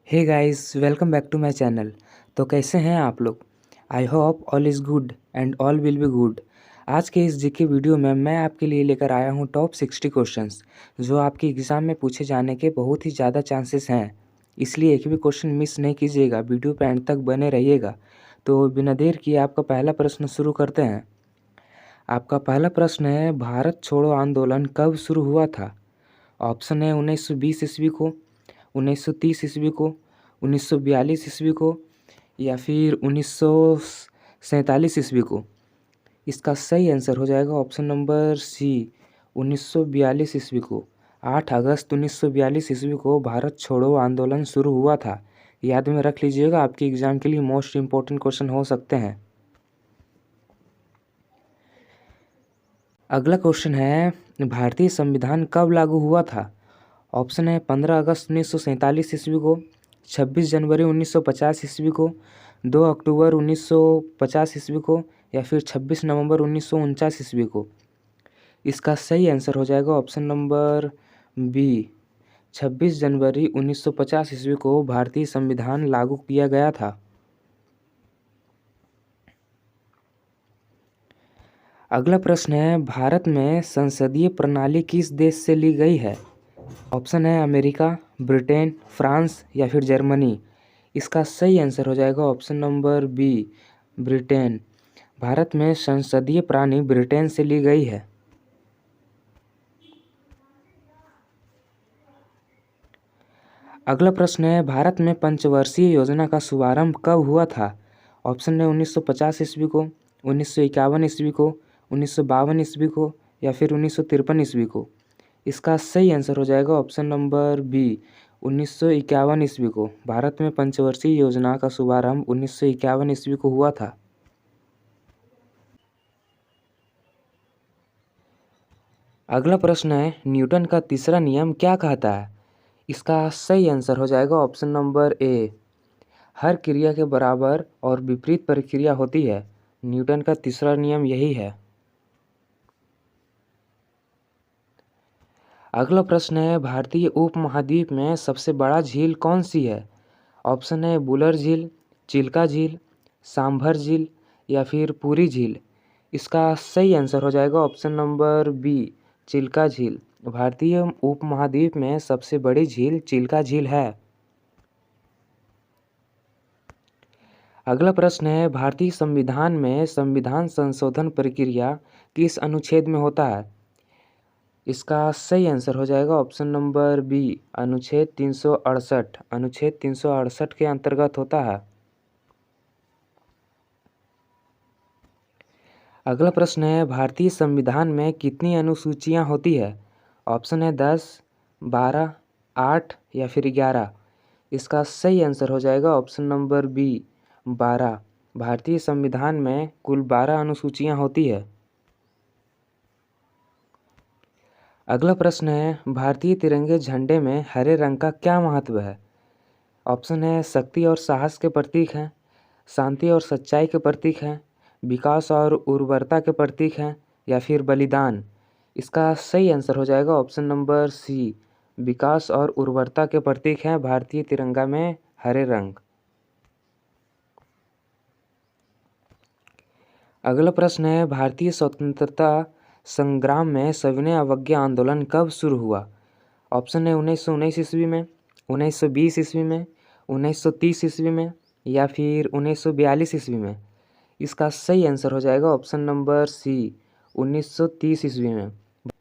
Hey guys, welcome back to my channel. तो कैसे हैं आप लोग? I hope all is good and all will be good. आज के इस जीके वीडियो में मैं आपके लिए लेकर आया हूं टॉप 60 क्वेश्चंस जो आपके एग्ज़ाम में पूछे जाने के बहुत ही ज़्यादा चांसेस हैं। इसलिए एक भी क्वेश्चन मिस नहीं कीजिएगा, वीडियो पे एंड तक बने रहिएगा। तो बिना देर किए आपका पहला प्रश्न शुरू करते हैं। आपका पहला प्रश्न है, भारत छोड़ो आंदोलन कब शुरू हुआ था? ऑप्शन है 1920 ईस्वी को, 1930 ईस्वी को, 1942 ईस्वी को या फिर 1947 ईस्वी को। इसका सही आंसर हो जाएगा ऑप्शन नंबर सी, 1942 ईस्वी को। 8 अगस्त 1942 ईस्वी को भारत छोड़ो आंदोलन शुरू हुआ था। याद में रख लीजिएगा, आपके एग्ज़ाम के लिए मोस्ट इम्पोर्टेंट क्वेश्चन हो सकते हैं। अगला क्वेश्चन है, भारतीय संविधान कब लागू हुआ था? ऑप्शन है 15 अगस्त 1947 ईस्वी को, 26 जनवरी 1950 ईस्वी को, 2 अक्टूबर 1950 ईस्वी को या फिर 26 नवंबर 1949 ईस्वी को। इसका सही आंसर हो जाएगा ऑप्शन नंबर बी, 26 जनवरी 1950 ईस्वी को भारतीय संविधान लागू किया गया था। अगला प्रश्न है, भारत में संसदीय प्रणाली किस देश से ली गई है? ऑप्शन है अमेरिका, ब्रिटेन, फ्रांस या फिर जर्मनी। इसका सही आंसर हो जाएगा ऑप्शन नंबर बी, ब्रिटेन। भारत में संसदीय प्रणाली ब्रिटेन से ली गई है। अगला प्रश्न है, भारत में पंचवर्षीय योजना का शुभारंभ कब हुआ था? ऑप्शन है 1950 ईस्वी को, 1951 ईस्वी को, 1952 ईस्वी को या फिर 1953 ईस्वी को। इसका सही आंसर हो जाएगा ऑप्शन नंबर बी, 1951 ईस्वी को। भारत में पंचवर्षीय योजना का शुभारंभ 1951 ईस्वी को हुआ था। अगला प्रश्न है, न्यूटन का तीसरा नियम क्या कहता है? इसका सही आंसर हो जाएगा ऑप्शन नंबर ए, हर क्रिया के बराबर और विपरीत प्रक्रिया होती है। न्यूटन का तीसरा नियम यही है। अगला प्रश्न है, भारतीय उपमहाद्वीप में सबसे बड़ा झील कौन सी है? ऑप्शन है बुलर झील, चिल्का झील, सांभर झील या फिर पुरी झील। इसका सही आंसर हो जाएगा ऑप्शन नंबर बी, चिल्का झील। भारतीय उपमहाद्वीप में सबसे बड़ी झील चिल्का झील है। अगला प्रश्न है, भारतीय संविधान में संविधान संशोधन प्रक्रिया किस अनुच्छेद में होता है? इसका सही आंसर हो जाएगा ऑप्शन नंबर बी, अनुच्छेद 368। अनुच्छेद 368 के अंतर्गत होता है। अगला प्रश्न है, भारतीय संविधान में कितनी अनुसूचियां होती है? ऑप्शन है 10, 12, 8 या फिर 11। इसका सही आंसर हो जाएगा ऑप्शन नंबर बी, 12। भारतीय संविधान में कुल 12 अनुसूचियां होती है। अगला प्रश्न है, भारतीय तिरंगे झंडे में हरे रंग का क्या महत्व है? ऑप्शन है शक्ति और साहस के प्रतीक हैं, शांति और सच्चाई के प्रतीक हैं, विकास और उर्वरता के प्रतीक हैं या फिर बलिदान। इसका सही आंसर हो जाएगा ऑप्शन नंबर सी, विकास और उर्वरता के प्रतीक हैं भारतीय तिरंगा में हरे रंग। अगला प्रश्न है, भारतीय स्वतंत्रता संग्राम में सविनय अवज्ञा आंदोलन कब शुरू हुआ? ऑप्शन है 1919 ईस्वी में, 1920 ईस्वी में, 1930 ईस्वी में या फिर 1942 ईस्वी में। इसका सही आंसर हो जाएगा ऑप्शन नंबर सी, 1930 ईस्वी में।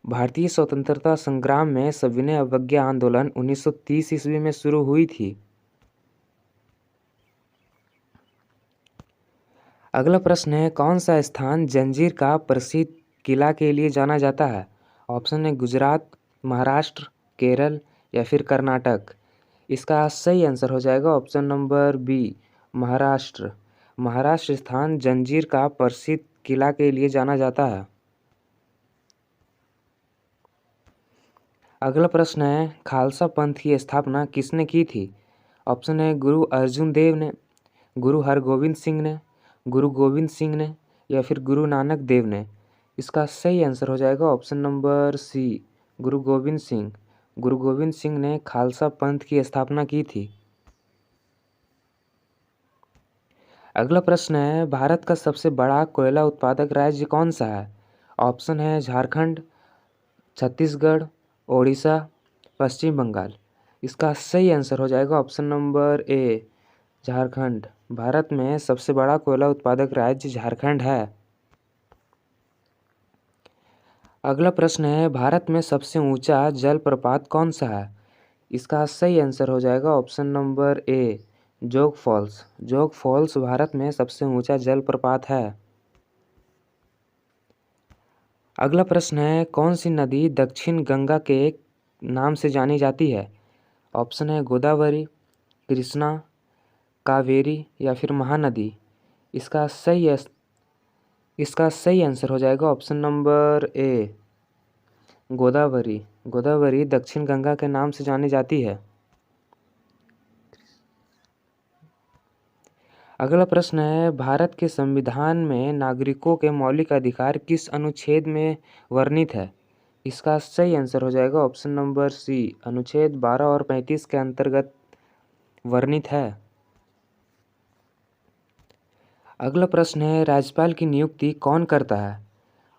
भारतीय स्वतंत्रता संग्राम में सविनय अवज्ञा आंदोलन 1930 ईस्वी में शुरू हुई थी। अगला प्रश्न है, कौन सा स्थान जंजीर का प्रसिद्ध किला के लिए जाना जाता है? ऑप्शन है गुजरात, महाराष्ट्र, केरल या फिर कर्नाटक। इसका सही आंसर हो जाएगा option number B, Maharashtra. Maharashtra स्थान जंजीर का प्रसिद्ध किला के लिए जाना जाता है। अगला प्रश्न है, खालसा पंथ की स्थापना किसने की थी? ऑप्शन है गुरु अर्जुन देव ने, गुरु हरगोविंद सिंह ने, गुरु गोविंद सिंह ने या फिर गुरु नानक देव ने। इसका सही आंसर हो जाएगा ऑप्शन नंबर सी, गुरु गोविंद सिंह। गुरु गोविंद सिंह ने खालसा पंथ की स्थापना की थी। अगला प्रश्न है, भारत का सबसे बड़ा कोयला उत्पादक राज्य कौन सा है? ऑप्शन है झारखंड, छत्तीसगढ़, ओडिशा, पश्चिम बंगाल। इसका सही आंसर हो जाएगा ऑप्शन नंबर ए, झारखंड। भारत में सबसे बड़ा कोयला उत्पादक राज्य झारखंड है। अगला प्रश्न है, भारत में सबसे ऊंचा जलप्रपात कौन सा है? इसका सही आंसर हो जाएगा ऑप्शन नंबर ए, जोग फॉल्स। जोग फॉल्स भारत में सबसे ऊंचा जलप्रपात है। अगला प्रश्न है, कौन सी नदी दक्षिण गंगा के नाम से जानी जाती है? ऑप्शन है गोदावरी, कृष्णा, कावेरी या फिर महानदी। इसका सही आंसर हो जाएगा ऑप्शन नंबर ए, गोदावरी। गोदावरी दक्षिण गंगा के नाम से जानी जाती है। अगला प्रश्न है, भारत के संविधान में नागरिकों के मौलिक अधिकार किस अनुच्छेद में वर्णित है? इसका सही आंसर हो जाएगा ऑप्शन नंबर सी, अनुच्छेद 12 और 35 के अंतर्गत वर्णित है। अगला प्रश्न है, राज्यपाल की नियुक्ति कौन करता है?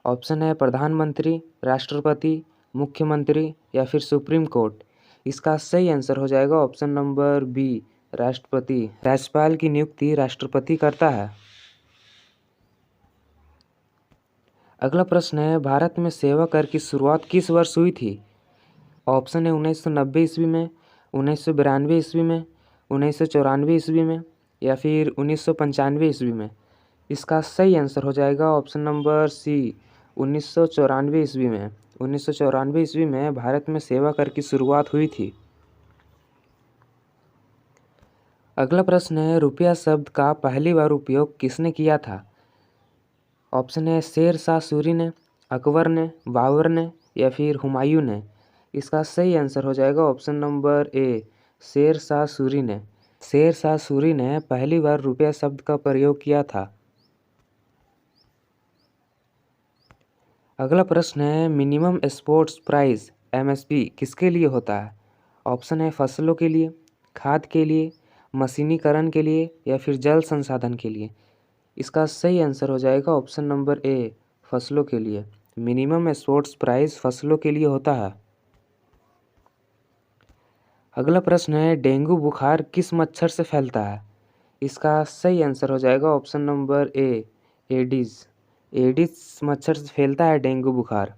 ऑप्शन है प्रधानमंत्री, राष्ट्रपति, मुख्यमंत्री या फिर सुप्रीम कोर्ट। इसका सही आंसर हो जाएगा ऑप्शन नंबर बी, राष्ट्रपति। राज्यपाल की नियुक्ति राष्ट्रपति करता है। अगला प्रश्न है, भारत में सेवा कर की शुरुआत किस वर्ष हुई थी? ऑप्शन है 1990 ईस्वी में, 1992 ईस्वी में, 1994 ईस्वी में या फिर 1995 ईस्वी में। इसका सही आंसर हो जाएगा ऑप्शन नंबर सी, 1994 ईस्वी में। 1994 ईस्वी में भारत में सेवा कर की शुरुआत हुई थी। अगला प्रश्न है, रुपया शब्द का पहली बार उपयोग किसने किया था? ऑप्शन है शेर शाह सूरी ने, अकबर ने, बाबर ने या फिर हुमायूं ने। इसका सही आंसर हो जाएगा ऑप्शन नंबर ए, शेर शाह सूरी ने। शेर शाह सूरी ने पहली बार रुपया शब्द का प्रयोग किया था। अगला प्रश्न है, मिनिमम एक्सपोर्ट प्राइस एमएसपी किसके लिए होता है? ऑप्शन है फसलों के लिए, खाद के लिए, मशीनीकरण के लिए या फिर जल संसाधन के लिए। इसका सही आंसर हो जाएगा ऑप्शन नंबर ए, फसलों के लिए। मिनिमम एक्सपोर्ट प्राइस फसलों के लिए होता है। अगला प्रश्न है, डेंगू बुखार किस मच्छर से फैलता है? इसका सही आंसर हो जाएगा ऑप्शन नंबर ए, एडिस। एडिस मच्छर से फैलता है डेंगू बुखार।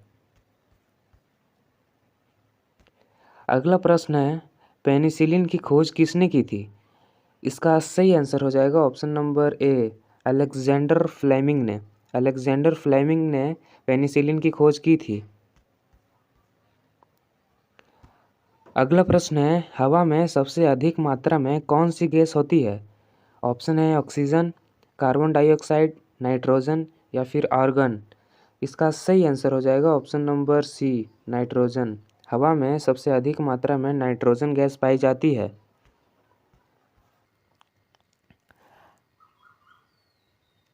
अगला प्रश्न है, पेनिसिलिन की खोज किसने की थी? इसका सही आंसर हो जाएगा option number A, Alexander Fleming ने। अलेक्जेंडर फ्लेमिंग ने पेनिसिलिन की खोज की थी। अगला प्रश्न है, हवा में सबसे अधिक मात्रा में कौन सी गैस होती है? ऑप्शन है ऑक्सीजन, कार्बन डाइऑक्साइड, नाइट्रोजन या फिर आर्गन। इसका सही आंसर हो जाएगा ऑप्शन नंबर सी, नाइट्रोजन। हवा में सबसे अधिक मात्रा में नाइट्रोजन गैस पाई जाती है।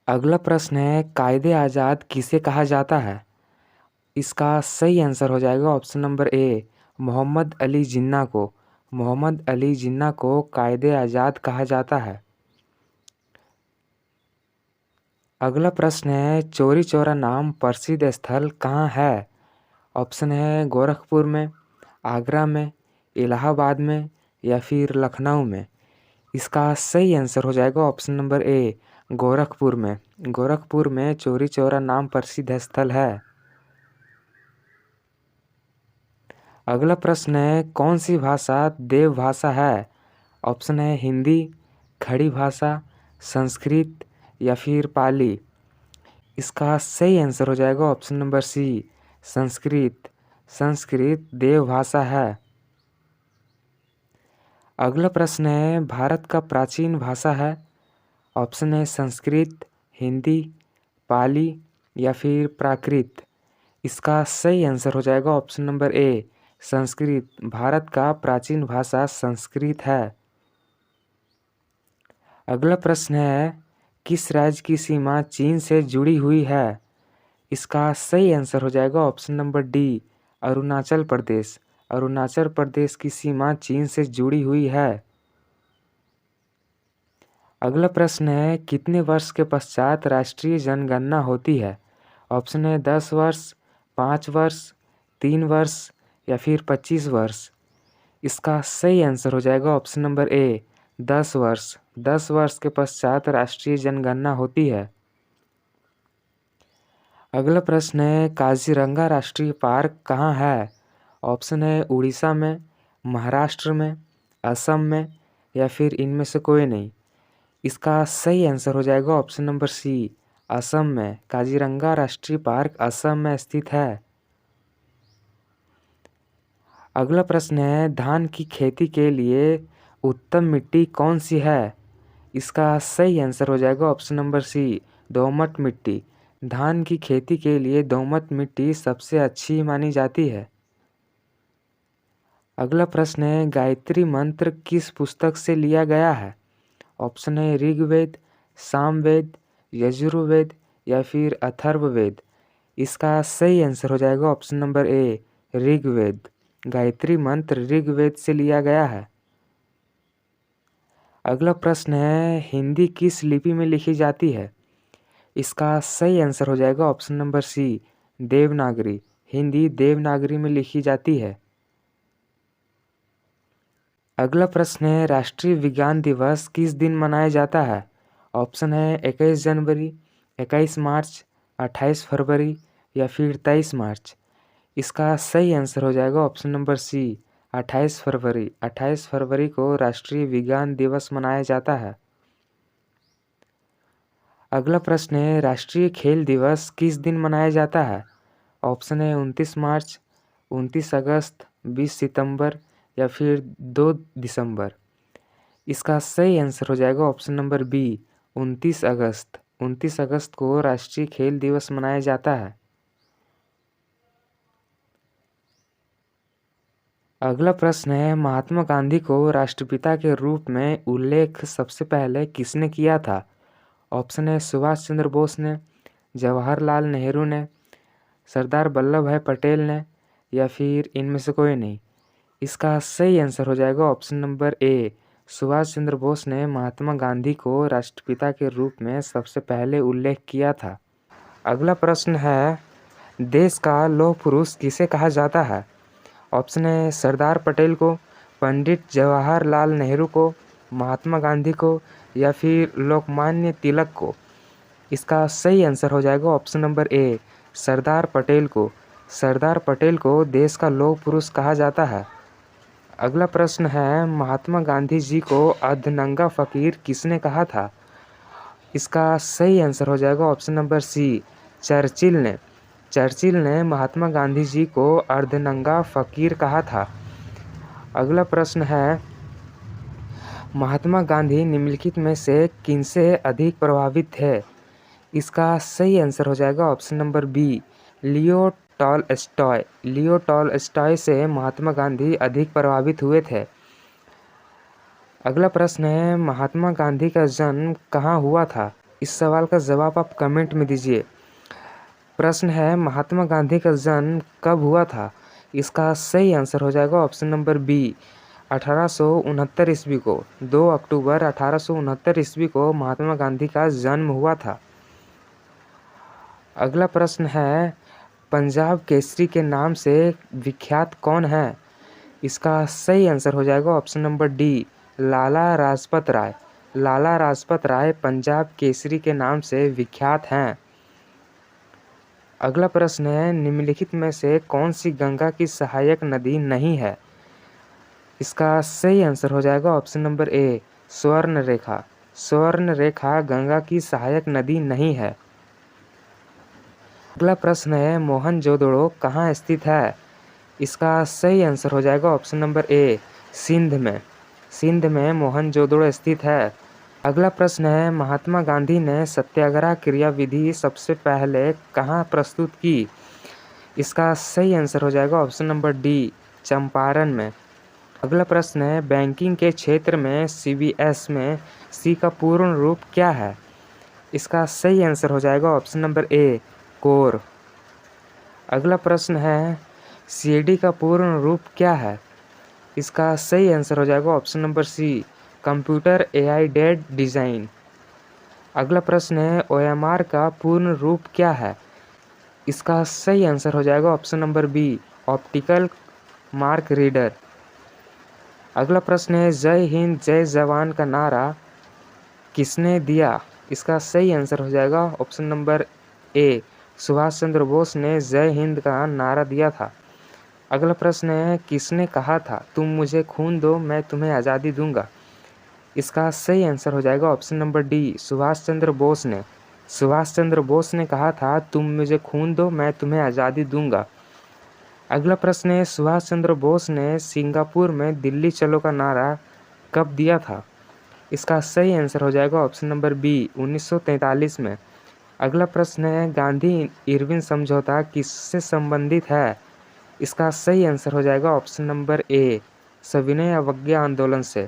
अगला प्रश्न है, कायदे आज़ाद किसे कहा जाता है? इसका सही आंसर हो जाएगा option number A, Mohammad Ali Jinnah को। मोहम्मद अली जिन्ना को कायदे आज़ाद कहा जाता है। अगला प्रश्न है, चौरी चौरा नाम प्रसिद्ध स्थल कहाँ है? ऑप्शन है गोरखपुर में, आगरा में, इलाहाबाद में या फिर लखनऊ में। इसका सही आंसर हो जाएगा ऑप्शन नंबर ए, गोरखपुर में। गोरखपुर में चौरी चौरा नाम प्रसिद्ध स्थल है। अगला प्रश्न है, कौन सी भाषा देव भाषा है? ऑप्शन है हिंदी, खड़ी भाषा, संस्कृत या फिर पाली। इसका सही आंसर हो जाएगा option number C, Sanskrit. Sanskrit देव भाषा है। अगला प्रश्न है, भारत का प्राचीन भाषा है? ऑप्शन है संस्कृत, हिंदी, पाली या फिर प्राकृत। इसका सही आंसर हो जाएगा ऑप्शन नंबर ए, संस्कृत। भारत का प्राचीन भाषा संस्कृत है। अगला प्रश्न है, किस राज्य की सीमा चीन से जुड़ी हुई है? इसका सही आंसर हो जाएगा option number D, Arunachal Pradesh. Arunachal Pradesh की सीमा चीन से जुड़ी हुई है। अगला प्रश्न है, कितने वर्ष के पश्चात राष्ट्रीय जनगणना होती है? ऑप्शन है 10 वर्ष, 5 वर्ष, 3 वर्ष या फिर 25 वर्ष। इसका सही आंसर हो जाएगा ऑप्शन नंबर ए 10 वर्ष। 10 वर्ष के पश्चात राष्ट्रीय जनगणना होती है। अगला प्रश्न है, काजीरंगा राष्ट्रीय पार्क कहाँ है? ऑप्शन है उड़ीसा में, महाराष्ट्र में, असम में या फिर इनमें से कोई नहीं। इसका सही आंसर हो जाएगा ऑप्शन नंबर सी असम में। काजीरंगा राष्ट्रीय पार्क असम में स्थित है। अगला प्रश्न है, धान की खेती के लिए उत्तम मिट्टी कौन सी है? इसका सही आंसर हो जाएगा ऑप्शन नंबर सी दोमट मिट्टी। धान की खेती के लिए दोमट मिट्टी सबसे अच्छी मानी जाती है। अगला प्रश्न है, गायत्री मंत्र किस पुस्तक से लिया गया है? ऑप्शन है ऋग्वेद, सामवेद, यजुर्वेद या फिर अथर्ववेद। इसका सही आंसर हो जाएगा option number A Rigveda. Gayatri Mantra Rigveda से लिया गया है। अगला प्रश्न है, हिंदी किस लिपि में लिखी जाती है? इसका सही आंसर हो जाएगा option number C Devanagari. Hindi Devanagari में लिखी जाती है। अगला प्रश्न है, राष्ट्रीय विज्ञान दिवस किस दिन मनाया जाता है? ऑप्शन है 21 जनवरी, 21 मार्च, 28 फरवरी या फिर 23 मार्च। इसका सही आंसर हो जाएगा ऑप्शन नंबर सी 28 फरवरी। 28 फरवरी को राष्ट्रीय विज्ञान दिवस मनाया जाता है। अगला प्रश्न है, राष्ट्रीय खेल दिवस किस दिन मनाया जाता है? ऑप्शन है 29 मार्च, 29 अगस्त, 20 सितंबर या फिर 2 दिसंबर। इसका सही आंसर हो जाएगा ऑप्शन नंबर बी 29 अगस्त। 29 अगस्त को राष्ट्रीय खेल दिवस मनाया जाता है। अगला प्रश्न है, महात्मा गांधी को राष्ट्रपिता के रूप में उल्लेख सबसे पहले किसने किया था? ऑप्शन है सुभाष चंद्र बोस ने, जवाहरलाल नेहरू ने, सरदार वल्लभ भाई पटेल ने या फिर इनमें से कोई नहीं। इसका सही आंसर हो जाएगा ऑप्शन नंबर ए सुभाष चंद्र बोस ने महात्मा गांधी को राष्ट्रपिता के रूप में सबसे पहले उल्लेख किया था। अगला प्रश्न है, देश का लौह पुरुष किसे कहा जाता है? ऑप्शन है सरदार पटेल को, पंडित जवाहरलाल नेहरू को, महात्मा गांधी को या फिर लोकमान्य तिलक को। इसका सही आंसर हो जाएगा ऑप्शन नंबर ए सरदार पटेल को। सरदार पटेल को देश का लौह पुरुष कहा जाता है। अगला प्रश्न है, महात्मा गांधी जी को अर्धनंगा फकीर किसने कहा था? इसका सही आंसर हो जाएगा ऑप्शन नंबर सी चर्चिल ने। चर्चिल ने महात्मा गांधी जी को अर्धनंगा फकीर कहा था। अगला प्रश्न है, महात्मा गांधी निम्नलिखित में से किनसे अधिक प्रभावित थे? इसका सही आंसर हो जाएगा option number B Leo Tolstoy. Leo Tolstoy से महात्मा गांधी अधिक प्रभावित हुए थे। अगला प्रश्न है, महात्मा गांधी का जन्म कहाँ हुआ था? इस सवाल का जवाब आप कमेंट में दीजिए। प्रश्न है, महात्मा गांधी का जन्म कब हुआ था? इसका सही आंसर हो जाएगा ऑप्शन नंबर बी 1869 ईस्वी को। 2 अक्टूबर 1869 ईस्वी को महात्मा गांधी का जन्म हुआ था। अगला प्रश्न है, पंजाब केसरी के नाम से विख्यात कौन है? इसका सही आंसर हो जाएगा option number D Lala Lajpat Rai. Lala Lajpat Rai Punjab Kesari के नाम से विख्यात हैं। अगला प्रश्न है, निम्नलिखित में से कौन सी गंगा की सहायक नदी नहीं है? इसका सही आंसर हो जाएगा ऑप्शन नंबर ए स्वर्ण रेखा। स्वर्ण रेखा गंगा की सहायक नदी नहीं है। अगला प्रश्न है, मोहनजोदड़ो कहाँ स्थित है? इसका सही आंसर हो जाएगा ऑप्शन नंबर ए सिंध में। सिंध में मोहनजोदड़ो स्थित है। अगला प्रश्न है, महात्मा गांधी ने सत्याग्रह क्रियाविधि सबसे पहले कहाँ प्रस्तुत की? इसका सही आंसर हो जाएगा ऑप्शन नंबर डी चंपारण में। अगला प्रश्न है, बैंकिंग के क्षेत्र में CBS में C का पूर्ण रूप क्या है? इसका सही आंसर हो जाएगा ऑप्शन नंबर ए कोर। अगला प्रश्न है, CD का पूर्ण रूप क्या है? इसका सही आंसर हो जाएगा option number C computer aided design. अगला प्रश्न है ओएमआर का पूर्ण रूप क्या है? इसका सही आंसर हो जाएगा option number B, optical mark reader. अगला प्रश्न है जय हिंद जय जवान का नारा किसने दिया? इसका सही आंसर हो जाएगा ऑप्शन नंबर ए, सुभाष चंद्र बोस ने जय हिंद का नारा दिया था। अगला प्रश्न है किसने कहा था तुम मुझे खून दो मैं तुम्हें आज़ादी दूंगा? इसका सही आंसर हो जाएगा option number D, Subhash Chandra Bose ने। सुभाष चंद्र बोस ने कहा था तुम मुझे खून दो मैं तुम्हें आज़ादी दूंगा। अगला प्रश्न है सुभाष चंद्र बोस ने सिंगापुर में दिल्ली चलो का नारा कब दिया था? इसका सही आंसर हो जाएगा ऑप्शन नंबर बी, 1943 में। अगला प्रश्न है गांधी इरविन समझौता किससे संबंधित है? इसका सही आंसर हो जाएगा ऑप्शन नंबर ए, सविनय अवज्ञा आंदोलन से।